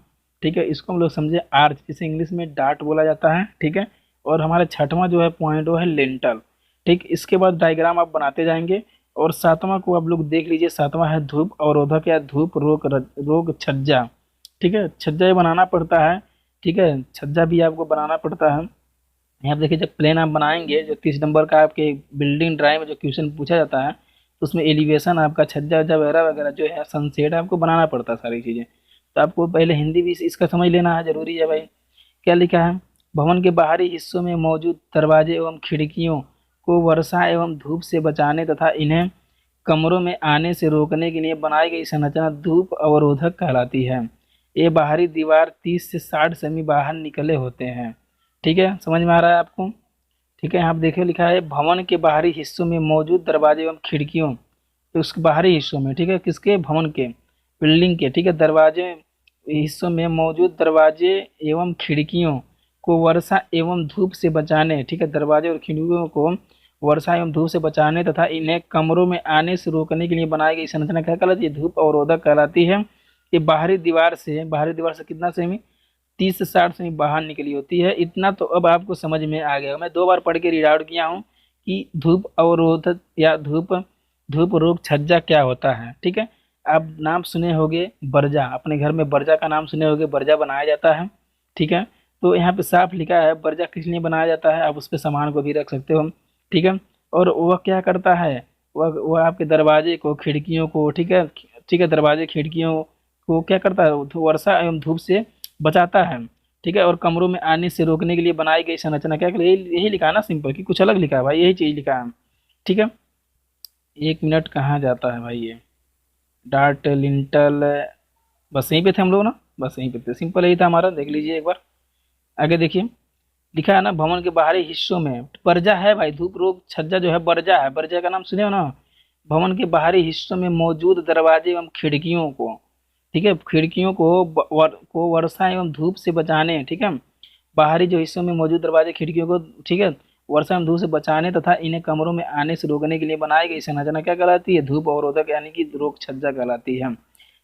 ठीक है, इसको हम लोग समझे आर्च, जिसे इंग्लिश में डार्ट बोला जाता है। ठीक है, और हमारा छठवां जो है पॉइंट वो है लिंटल। ठीक, इसके बाद डायग्राम आप बनाते जाएंगे। और सातवां को आप लोग देख लीजिए, सातवां है धूप अवरोधक या धूप रोग छज्जा। ठीक है, छज्जा ही बनाना पड़ता है। ठीक है, छज्जा भी आपको बनाना पड़ता है। यहाँ पे देखिए, जब प्लेन आप बनाएंगे, जो 30 नंबर का आपके बिल्डिंग ड्राइंग में जो क्वेश्चन पूछा जाता है, तो उसमें एलिवेशन आपका छज्जा वज्जा वगैरह वगैरह जो है, सनसेट आपको बनाना पड़ता है सारी चीज़ें। तो आपको पहले हिंदी भी इसका समझ लेना है, जरूरी है भाई। क्या लिखा है? भवन के बाहरी हिस्सों में मौजूद दरवाजे एवं खिड़कियों को वर्षा एवं धूप से बचाने तथा इन्हें कमरों में आने से रोकने के लिए बनाई गई संरचना धूप अवरोधक कहलाती है। ये बाहरी दीवार 30 से 60 सेमी बाहर निकले होते हैं। ठीक है, समझ में आ रहा है आपको? ठीक है, यहाँ पे देखिए लिखा है भवन के बाहरी हिस्सों में मौजूद दरवाजे एवं खिड़कियों, तो उसके बाहरी हिस्सों में, ठीक है, किसके? भवन के, बिल्डिंग के। ठीक है, दरवाजे हिस्सों में मौजूद दरवाजे एवं खिड़कियों को वर्षा एवं धूप से बचाने, ठीक है, दरवाजे और खिड़कियों को वर्षा एवं धूप से बचाने तथा इन्हें कमरों में आने से रोकने के लिए बनाई गई संरचना क्या कहलाती है? धूप अवरोधक कहलाती है। ये बाहरी दीवार से कितना सेमी? 30 से 60 सेमी बाहर निकली होती है। इतना तो अब आपको समझ में आ गया। मैं 2 बार पढ़ के रीड आउट किया हूँ कि धूप अवरोधक या धूप धूप रोग छज्जा क्या होता है। ठीक है, आप नाम सुने होंगे बर्जा, अपने घर में बर्जा का नाम सुने होंगे, बर्जा बनाया जाता है। ठीक है, तो यहाँ पे साफ लिखा है बर्जा किस लिए बनाया जाता है, आप उस पर सामान को भी रख सकते हो। ठीक है, और वह क्या करता है? वह आपके दरवाजे को, खिड़कियों को, ठीक है, ठीक है, दरवाजे खिड़कियों को क्या करता है? वर्षा एवं धूप से बचाता है। ठीक है, और कमरों में आने से रोकने के लिए बनाई गई संरचना क्या? यही लिखा है ना, सिंपल, कि कुछ अलग लिखा है भाई? यही चीज लिखा है। ठीक है, 1 मिनट कहाँ जाता है भाई ये? डार्ट लिंटल, बस यहीं पे थे हम लोग ना, बस यहीं पे थे, सिंपल यही था हमारा। देख लीजिए एक बार आगे देखिए, लिखा है ना भवन के बाहरी हिस्सों में बर्जा है भाई, धूप रोग छज्जा जो है बर्जा है, बर्जा का नाम सुने हो ना। भवन के बाहरी हिस्सों में मौजूद दरवाजे एवं खिड़कियों को, ठीक है, खिड़कियों को को वर्षा एवं धूप से बचाने, ठीक है, बाहरी जो हिस्सों में मौजूद दरवाजे खिड़कियों को, ठीक है, वर्षा एवं धूप से बचाने तथा इन्हें कमरों में आने से रोकने के लिए बनाई गई संरचना क्या कहलाती है? धूप अवरोधक यानी कि रोग छज्जा कहलाती है।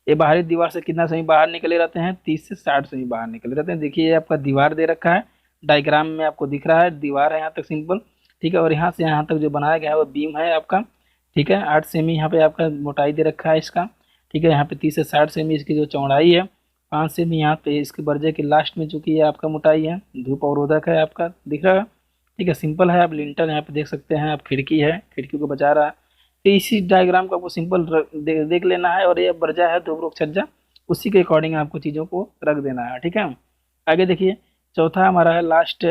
ये बाहरी दीवार से कितना सेमी बाहर निकले रहते हैं? 30 से 60 सेमी बाहर निकले रहते हैं। देखिए ये आपका दीवार दे रखा है, डायग्राम में आपको दिख रहा है, दीवार है यहाँ तक सिंपल। ठीक है, और यहाँ से यहाँ तक जो बनाया गया है वो बीम है आपका। ठीक है, 8 सेमी यहाँ पे आपका मोटाई दे रखा है इसका। ठीक है, यहाँ पे 30 से 60 सेमी इसकी जो चौड़ाई है, 5 सेमी यहाँ पे इसके बर्जे के लास्ट में चूंकि ये आपका मोटाई है, धूप अवरोधक है आपका, दिख रहा है। ठीक है, सिंपल है। आप लिंटर यहाँ पे देख सकते हैं, आप खिड़की है, खिड़की को बचा रहा है। तो इसी डायग्राम को आपको सिंपल देख लेना है, और ये बर्जा है धूप रोग छज्जा, उसी के अकॉर्डिंग आपको चीज़ों को रख देना है। ठीक है, आगे देखिए, चौथा हमारा है लास्ट,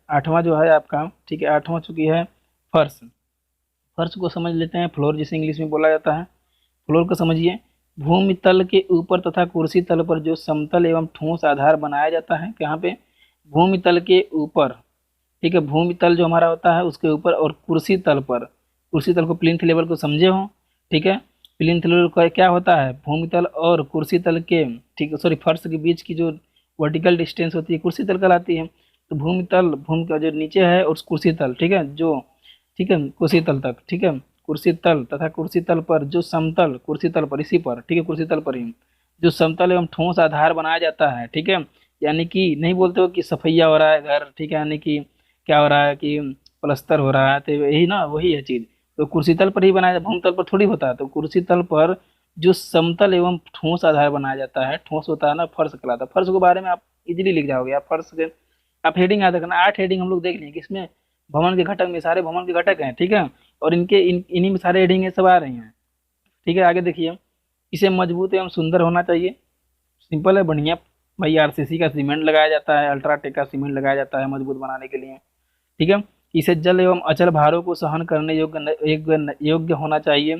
8वां जो है आपका। ठीक है, 8वां चूंकि है फर्श। फर्श को समझ लेते हैं, फ्लोर जिसे इंग्लिश में बोला जाता है। फ्लोर को समझिए, भूमि तल के ऊपर तथा कुर्सी तल पर जो समतल एवं ठोस आधार बनाया जाता है, कहाँ पे? भूमि तल के ऊपर। ठीक है, भूमि तल जो हमारा होता है उसके ऊपर, और कुर्सी तल पर, कुर्सी तल को प्लिंथ लेवल को समझे हो। ठीक है, प्लिंथ लेवल का क्या होता है? भूमि तल और कुर्सी तल के, ठीक है, सॉरी, फर्श के बीच की जो वर्टिकल डिस्टेंस होती है कुर्सी तल कहलाती है। तो भूमि तल, भूमि का जो नीचे है, और कुर्सी तल, ठीक है, जो, ठीक है, कुर्सी तल तक, ठीक है, कुर्सी तल तथा कुर्सी तल पर जो समतल, कुर्सी तल पर, इसी पर, ठीक है, कुर्सी तल पर ही जो समतल एवं ठोस आधार बनाया जाता है, ठीक है, यानी कि नहीं बोलते हो कि सफैया हो रहा है घर, ठीक है, यानी कि क्या हो रहा है कि प्लस्तर हो रहा है, तो यही ना, वही है चीज। तो कुर्सी तल पर ही बनाया, भूमि तल पर थोड़ी होता है। तो कुर्सी तल पर जो समतल एवं ठोस आधार बनाया जाता है, ठोस होता है ना, फर्श कहलाता है। फर्श के बारे में आप इजीली लिख जाओगे, आप फर्श के, आप हेडिंग याद रखना, 8 हेडिंग हम लोग देख लेंगे किसमें, भवन के घटक में, सारे भवन के घटक हैं, ठीक है, और इनके इन्हीं में सारे हेडिंग ये सब आ रही हैं, ठीक है। आगे देखिए, इसे मजबूत एवं सुंदर होना चाहिए, सिंपल है, बढ़िया। भाई आरसीसी का सीमेंट लगाया जाता है, अल्ट्राटेक का सीमेंट लगाया जाता है मजबूत बनाने के लिए, ठीक है। इसे जल एवं अचल भारों को सहन करने योग्य होना चाहिए,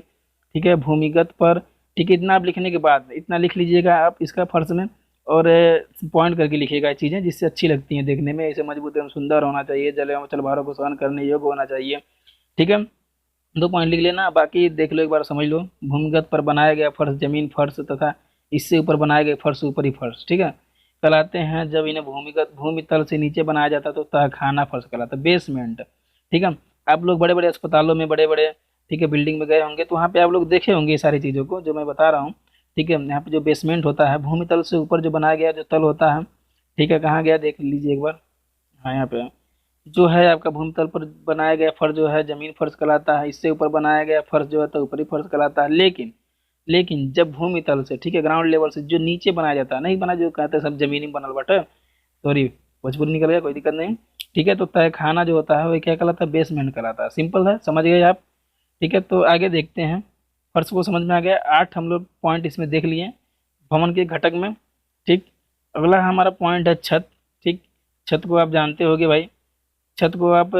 ठीक है, भूमिगत पर, ठीक है। इतना आप लिखने के बाद, इतना लिख लीजिएगा आप इसका फर्श में, और पॉइंट करके लिखिएगा ये चीज़ें जिससे अच्छी लगती हैं देखने में। इसे मजबूत एवं सुंदर होना चाहिए, जल एवं अचल भारों को सहन करने योग्य होना चाहिए, ठीक है। 2 पॉइंट लिख लेना, बाकी देख लो, एक बार समझ लो। भूमिगत पर बनाया गया फर्श जमीन फर्श तथा इससे ऊपर बनाए गए फर्श ऊपरी फर्श, ठीक है, कहलाते हैं। जब इन्हें भूमिगत, भूमि तल से नीचे बनाया जाता है तो तहखाना फर्श कहलाता है, बेसमेंट, ठीक है। आप लोग बड़े बड़े अस्पतालों में, बड़े बड़े, ठीक है, बिल्डिंग में गए होंगे तो वहाँ पे आप लोग देखे होंगे ये सारी चीज़ों को जो मैं बता रहा हूँ, ठीक है। यहाँ पे जो बेसमेंट होता है, भूमि तल से ऊपर जो बनाया गया जो तल होता है, ठीक है, कहाँ गया देख लीजिए एक बार। हाँ, यहाँ पे जो है आपका भूमितल पर बनाया गया फर्श जो है जमीन फर्श कहलाता है, इससे ऊपर बनाया गया फर्श जो है तो ऊपरी फर्श कहलाता है। लेकिन लेकिन जब भूमितल से, ठीक है, ग्राउंड लेवल से जो नीचे बनाया जाता है, नहीं बना जो कहते हैं सब जमीनी बनल बटे, सॉरी भोजपुरी निकल गया, कोई दिक्कत नहीं, ठीक है। तो तहखाना जो होता है वो क्या कहलाता है, बेसमेंट कहलाता है। सिंपल है, समझ गए आप, ठीक है। तो आगे देखते हैं, फर्श को समझ में आ गया, 8 हम लोग पॉइंट इसमें देख लिए भवन के घटक में, ठीक। अगला हमारा पॉइंट है छत, ठीक। छत को आप जानते होगे भाई, छत को आप,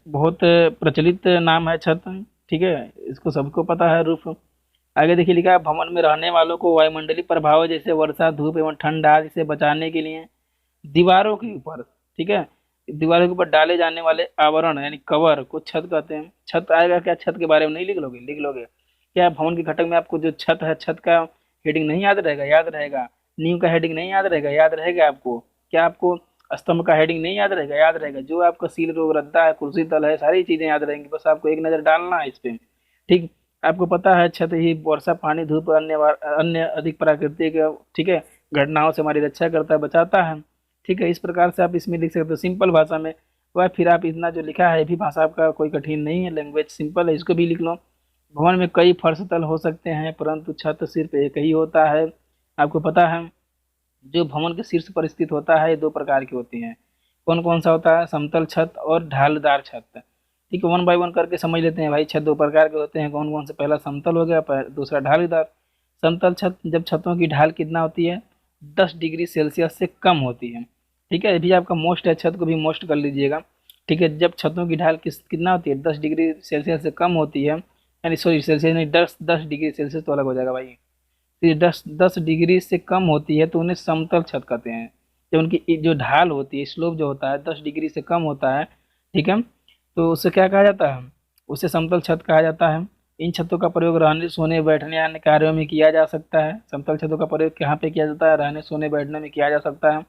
बहुत प्रचलित नाम है छत, ठीक है, इसको सबको पता है, रूफ। आगे देखिए लिखा है, भवन में रहने वालों को वायुमंडलीय प्रभाव जैसे वर्षा धूप एवं ठंड आदि से बचाने के लिए दीवारों के ऊपर, ठीक है, दीवारों के ऊपर डाले जाने वाले आवरण यानी कवर को छत कहते हैं। छत आएगा क्या, छत के बारे में नहीं लिख लोगे, लिख लोगे क्या, भवन के घटक में आपको जो छत है, छत का हेडिंग नहीं याद रहेगा, याद रहेगा। नींव का हेडिंग नहीं याद रहेगा, याद रहेगा आपको क्या, आपको स्तंभ का हेडिंग नहीं याद रहेगा, याद रहेगा। जो आपका सील रोग रद्दा है, कुर्सी तल है, सारी चीजें याद रहेंगी, बस आपको एक नजर डालना है इस पे, ठीक। आपको पता है छत ही वर्षा पानी धूप अन्य अधिक प्राकृतिक, ठीक है, घटनाओं से हमारी रक्षा करता है, बचाता है, ठीक है। इस प्रकार से आप इसमें लिख सकते हो सिंपल भाषा में। वह फिर आप इतना जो लिखा है ये भी भाषा आपका कोई कठिन नहीं है, लैंग्वेज सिंपल है, इसको भी लिख लो। भवन में कई फर्श तल हो सकते हैं परंतु छत सिर्फ एक ही होता है। आपको पता है जो भवन के शीर्ष पर स्थित होता है ये 2 प्रकार की होती हैं। कौन कौन सा होता है, समतल छत और ढालदार छत, ठीक है। 1 बाय 1 करके समझ लेते हैं भाई। छत 2 प्रकार के होते हैं, कौन कौन से, पहला समतल हो गया, दूसरा ढालीदार। समतल छत जब छतों की ढाल कितना होती है, 10 डिग्री सेल्सियस से कम होती है, ठीक है। ये भी आपका मोस्ट है, छत को भी मोस्ट कर लीजिएगा, ठीक है। जब छतों की ढाल कितना होती है, 10 डिग्री सेल्सियस से कम होती है, यानी सॉरी सेल्सियस नहीं, 10 डिग्री सेल्सियस तो अलग हो जाएगा भाई। तो ये 10 डिग्री से कम होती है तो उन्हें समतल छत कहते हैं। जब उनकी जो ढाल होती है, स्लोप जो होता है 10 डिग्री से कम होता है, ठीक है, तो उसे क्या कहा जाता है, उसे समतल छत कहा जाता है। इन छतों का प्रयोग रहने सोने बैठने अन्य कार्यों में किया जा सकता है। समतल छतों का प्रयोग कहाँ पे किया जाता है, रहने सोने बैठने में किया जा सकता है।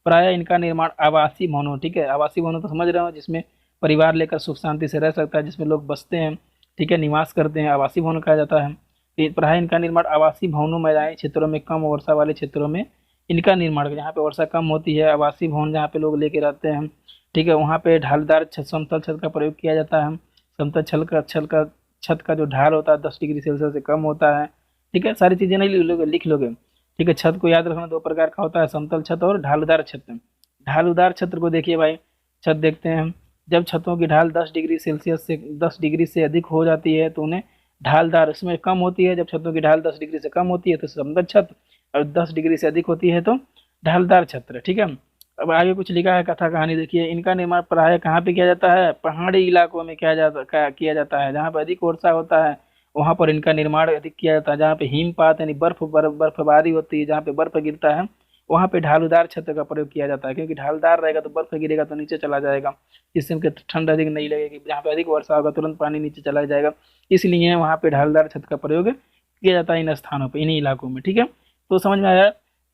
प्रायः इनका निर्माण आवासीय भवनों, ठीक है, आवासीय भवनों तो समझ रहे हो, जिसमें परिवार लेकर सुख शांति से रह सकता है, जिसमें लोग बसते हैं, ठीक है, निवास करते हैं, आवासीय भवन कहा जाता है। प्रायः इनका निर्माण आवासीय भवनों, मैदानी क्षेत्रों में, कम वर्षा वाले क्षेत्रों में इनका निर्माण, जहाँ पे वर्षा कम होती है, आवासीय भवन जहाँ पे लोग लेके रहते हैं, ठीक है, वहाँ पे ढालदार छत, समतल छत का प्रयोग किया जाता है। समतल छत का जो ढाल होता है 10 डिग्री सेल्सियस से कम होता है, ठीक है। सारी चीजें नहीं लिख लोगे, लिख लोगे, ठीक है। छत को याद रखना 2 प्रकार का होता है, समतल छत और ढालदार छत। ढालदार छत को देखिए भाई, छत देखते हैं हम, जब छतों की ढाल 10 डिग्री सेल्सियस से 10 डिग्री से अधिक हो जाती है तो उन्हें ढालदार, इसमें कम होती है, जब छतों की ढाल 10 डिग्री से कम होती है तो समतल छत, और 10 डिग्री से अधिक होती है तो ढालदार छत, ठीक है। अब आगे कुछ लिखा है कथा कहानी, देखिए। इनका निर्माण प्रायः कहाँ पे किया जाता है, पहाड़ी इलाकों में किया जाता है, जहाँ पर अधिक वर्षा होता है वहाँ पर इनका निर्माण अधिक किया जाता है। जहाँ पे हिमपात यानी बर्फबारी होती है, जहाँ पे बर्फ गिरता है वहाँ पे ढालूदार छत का प्रयोग किया जाता है, क्योंकि ढालदार रहेगा तो बर्फ गिरेगा तो नीचे चला जाएगा, जिससे उनके ठंड अधिक नहीं लगेगी। जहाँ पे अधिक वर्षा होगा तुरंत पानी नीचे चला जाएगा, इसलिए वहाँ पे ढालदार छत का प्रयोग किया जाता है इन स्थानों पर, इन्हीं इलाकों में, ठीक है। तो समझ में आया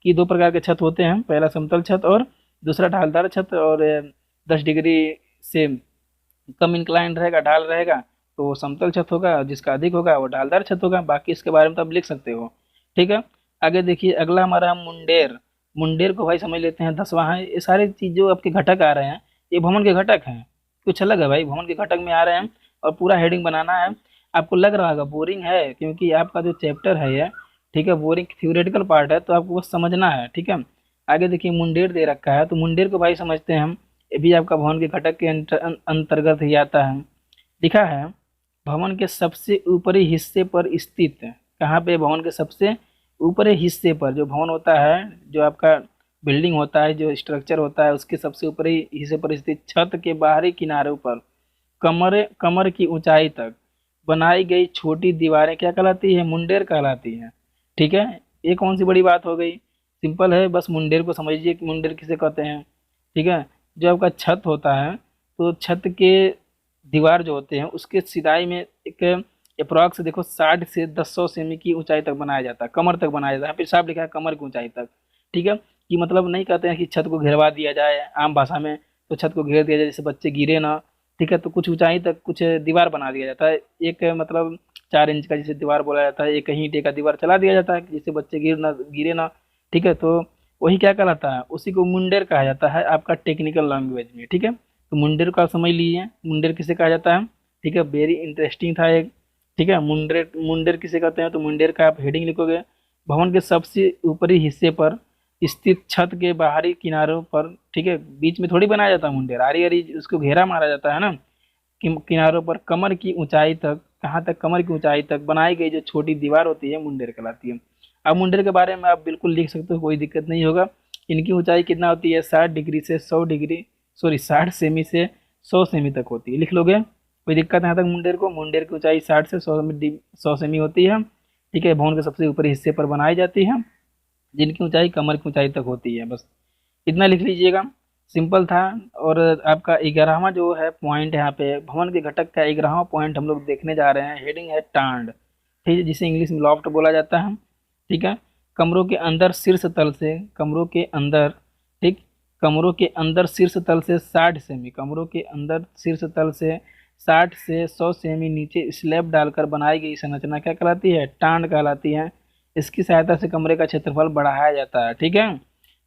कि 2 प्रकार के छत होते हैं, पहला समतल छत और दूसरा ढालदार छत, और 10 डिग्री से कम इंक्लाइन रहेगा, ढाल रहेगा तो वो समतल छत होगा, जिसका अधिक होगा वो ढालदार छत होगा। बाकी इसके बारे में तो आप लिख सकते हो। ठीक है। आगे देखिए, अगला हमारा मुंडेर। मुंडेर को भाई समझ लेते हैं, 10वां है। ये सारे चीज जो आपके घटक आ रहे हैं, ये भवन के घटक हैं। कुछ अलग है भाई, भवन के घटक में आ रहे हैं और पूरा हेडिंग बनाना है। आपको लग रहा होगा बोरिंग है, क्योंकि आपका जो चैप्टर है ये, ठीक है, बोरिंग थ्योरेटिकल पार्ट है, तो आपको बस समझना है। ठीक है। आगे देखिए, मुंडेर दे रखा है, तो मुंडेर को भाई समझते हैं हम। ये भी आपका भवन के घटक के अंतर्गत ही आता है। लिखा है, भवन के सबसे ऊपरी हिस्से पर स्थित। कहाँ पे? भवन के सबसे ऊपरी हिस्से पर। जो भवन होता है, जो आपका बिल्डिंग होता है, जो स्ट्रक्चर होता है, उसके सबसे ऊपरी हिस्से पर स्थित छत के बाहरी किनारों पर कमर कमर की ऊंचाई तक बनाई गई छोटी दीवारें क्या कहलाती है? मुंडेर कहलाती है। ठीक है। ये कौन सी बड़ी बात हो गई? सिंपल है, बस मुंडेर को समझिए कि मुंडेर किसे कहते हैं। ठीक है। जो आपका छत होता है, तो छत के दीवार जो होते हैं उसके सिदाई में एक अप्रॉक्स देखो 60 से 100 सेमी की ऊंचाई तक बनाया जाता है, कमर तक बनाया जाता है। यहाँ पे साफ लिखा है कमर की ऊंचाई तक। ठीक है। कि मतलब नहीं कहते हैं कि छत को घेरवा दिया जाए आम भाषा में, तो छत को घेर दिया जाए जैसे बच्चे गिरे ना। ठीक है। तो कुछ ऊंचाई तक कुछ दीवार बना दिया जाता है, एक मतलब 4 इंच का जिसे दीवार बोला जाता है, एक ईंटे का दीवार चला दिया जाता है जिससे बच्चे गिरे ना। ठीक है। तो वही क्या कहलाता है? उसी को मुंडेर कहा जाता है आपका टेक्निकल लैंग्वेज में। ठीक है। तो मुंडेर का समझ लीजिए, मुंडेर किसे कहा जाता है। ठीक है। वेरी इंटरेस्टिंग था एक। ठीक है। मुंडेर मुंडेर किसे कहते हैं? तो मुंडेर का आप हेडिंग लिखोगे, भवन के सबसे ऊपरी हिस्से पर स्थित छत के बाहरी किनारों पर। ठीक है। बीच में थोड़ी बनाया जाता है मुंडेर, आरी आरी उसको घेरा मारा जाता है ना। किनारों पर कमर की ऊंचाई तक, कहाँ तक? कमर की ऊंचाई तक बनाई गई जो छोटी दीवार होती है मुंडेर कहलाती है। अब मुंडेर के बारे में आप बिल्कुल लिख सकते हो, कोई दिक्कत नहीं होगा। इनकी ऊंचाई कितना होती है? 60 डिग्री से 100 डिग्री, सॉरी 60 सेमी से 100 सेमी तक होती है। लिख लोगे, कोई दिक्कत यहाँ तक? मुंडेर को, मुंडेर की ऊंचाई 60 से 100 सेमी होती है। ठीक है। भवन के सबसे ऊपरी हिस्से पर बनाई जाती है, जिनकी ऊंचाई कमर की ऊंचाई तक होती है। बस इतना लिख लीजिएगा, सिंपल था। और आपका 11वां जो है पॉइंट, यहाँ पे भवन के घटक का 11वां पॉइंट हम लोग देखने जा रहे हैं। हेडिंग है टांड। ठीक है। जिसे इंग्लिश में लॉफ्ट बोला जाता है। ठीक है। कमरों के अंदर शीर्ष तल से, कमरों के अंदर, ठीक, कमरों के अंदर शीर्ष तल से 60 सेमी, कमरों के अंदर शीर्ष तल से 60 से 100 सेमी नीचे स्लैब डालकर बनाई गई संरचना क्या कहलाती है? टांड कहलाती है। इसकी सहायता से कमरे का क्षेत्रफल बढ़ाया जाता है। ठीक है।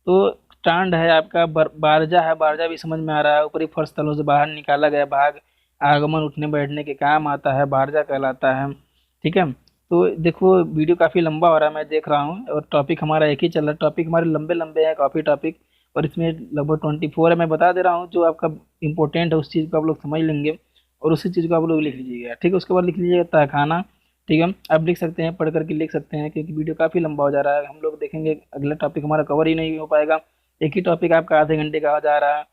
तो स्टैंड है आपका, बारजा है, बारजा भी समझ में आ रहा है। ऊपरी फर्श तलों से बाहर निकाला गया भाग आगमन उठने बैठने के काम आता है, बारजा कहलाता है। ठीक है। तो देखो, वीडियो काफ़ी लंबा हो रहा है मैं देख रहा हूँ, और टॉपिक हमारा एक ही चल रहा है। टॉपिक हमारे लंबे लंबे हैं काफ़ी टॉपिक, और इसमें लगभग 24 है। मैं बता दे रहा हूँ जो आपका इंपॉर्टेंट है, उस चीज़ को आप लोग समझ लेंगे और उसी चीज़ को आप लोग लिख लीजिएगा। ठीक है। उसके बाद लिख लीजिएगा तहखाना। ठीक है। आप लिख सकते हैं, पढ़ करके लिख सकते हैं, क्योंकि वीडियो काफ़ी लंबा हो जा रहा है। हम लोग देखेंगे, अगला टॉपिक हमारा कवर ही नहीं हो पाएगा। एक ही टॉपिक आपका आधे घंटे का हो जा रहा है।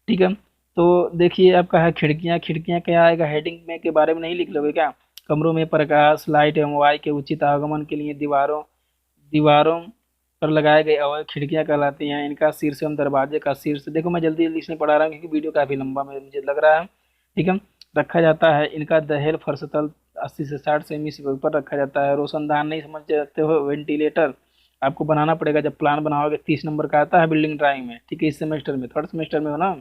ठीक है। तो देखिए, आपका है खिड़कियाँ। खिड़कियाँ क्या आएगा हेडिंग में? के बारे में नहीं लिख लोगे क्या? कमरों में प्रकाश, लाइट एवं वायु के उचित आगमन के लिए दीवारों दीवारों पर लगाए गए अवयव खिड़कियाँ कहलाती हैं। इनका शीर्ष एवं दरवाजे का शीर्ष, देखो मैं जल्दी जल्दी इसलिए पढ़ा रहा हूँ क्योंकि वीडियो काफ़ी लंबा मुझे लग रहा है। ठीक है। रखा जाता है। इनका दहेल फर्श तल 80 से 60 सेमी से ऊपर रखा जाता है। रोशनदान नहीं समझ जाते हो? वेंटिलेटर आपको बनाना पड़ेगा जब प्लान बनाओगे। 30 नंबर का आता है बिल्डिंग ड्राइंग में। ठीक है। इस सेमेस्टर में, थर्ड सेमेस्टर में हो ना,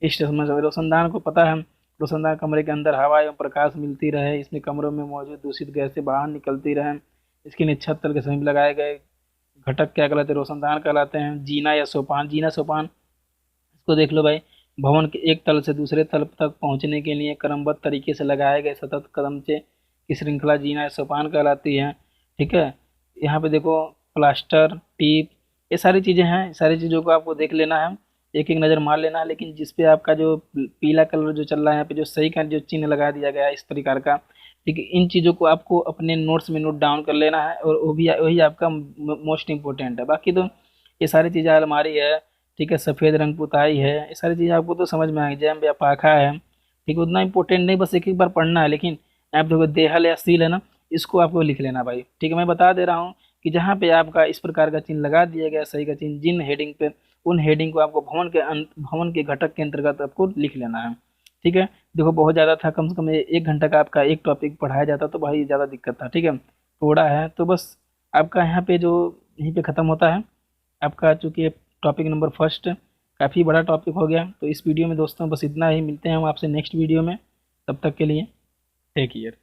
इस सेमेस्टर में। रोशनदान को पता है, रोशनदान कमरे के अंदर हवा एवं प्रकाश मिलती रहे, इसमें कमरों में मौजूद दूषित गैसें बाहर निकलती रहें, इसके लिए छत तल के समीप लगाए गए घटक क्या कहलाते हैं? रोशनदान कहलाते हैं। जीना या सोपान, जीना सोपान इसको देख लो भाई। भवन के एक तल से दूसरे तल तक पहुंचने के लिए क्रमबद्ध तरीके से लगाए गए सतत कदमचे की श्रृंखला जीना या सोपान कहलाती है। ठीक है। यहाँ पे देखो, प्लास्टर, टीप, ये सारी चीज़ें हैं। सारी चीज़ों को आपको देख लेना है, एक एक नज़र मार लेना है। लेकिन जिस पे आपका जो पीला कलर जो चल रहा है यहाँ पे, जो सही का जो चिन्ह लगा दिया गया है इस प्रकार का, ठीक है, इन चीज़ों को आपको अपने नोट्स में नोट डाउन कर लेना है, और वो भी वही आपका मोस्ट इंपॉर्टेंट है। बाकी तो ये सारी चीज़ें, अलमारी है, ठीक है, सफ़ेद रंग पुताई है, ये सारी चीज़ें आपको तो समझ में आएगी। जैम या पाखा है, ठीक है, उतना इंपॉर्टेंट नहीं, बस एक एक बार पढ़ना है। लेकिन आप देखो, देहल या सील है ना, इसको आपको लिख लेना भाई। ठीक है। मैं बता दे रहा हूँ कि जहाँ पे आपका इस प्रकार का चिन्ह लगा दिया गया, सही का चिन्ह, जिन हेडिंग पे, उन हेडिंग को आपको भवन के घटक के अंतर्गत आपको लिख लेना है। ठीक है। देखो, बहुत ज़्यादा था, कम से कम 1 घंटा का आपका एक टॉपिक पढ़ाया जाता तो भाई ज़्यादा दिक्कत था। ठीक है। थोड़ा है तो बस आपका यहाँ पे जो, यहीं पे ख़त्म होता है आपका, चूँकि टॉपिक नंबर फर्स्ट काफ़ी बड़ा टॉपिक हो गया। तो इस वीडियो में दोस्तों बस इतना ही, मिलते हैं हम आपसे नेक्स्ट वीडियो में। तब तक के लिए टेक केयर।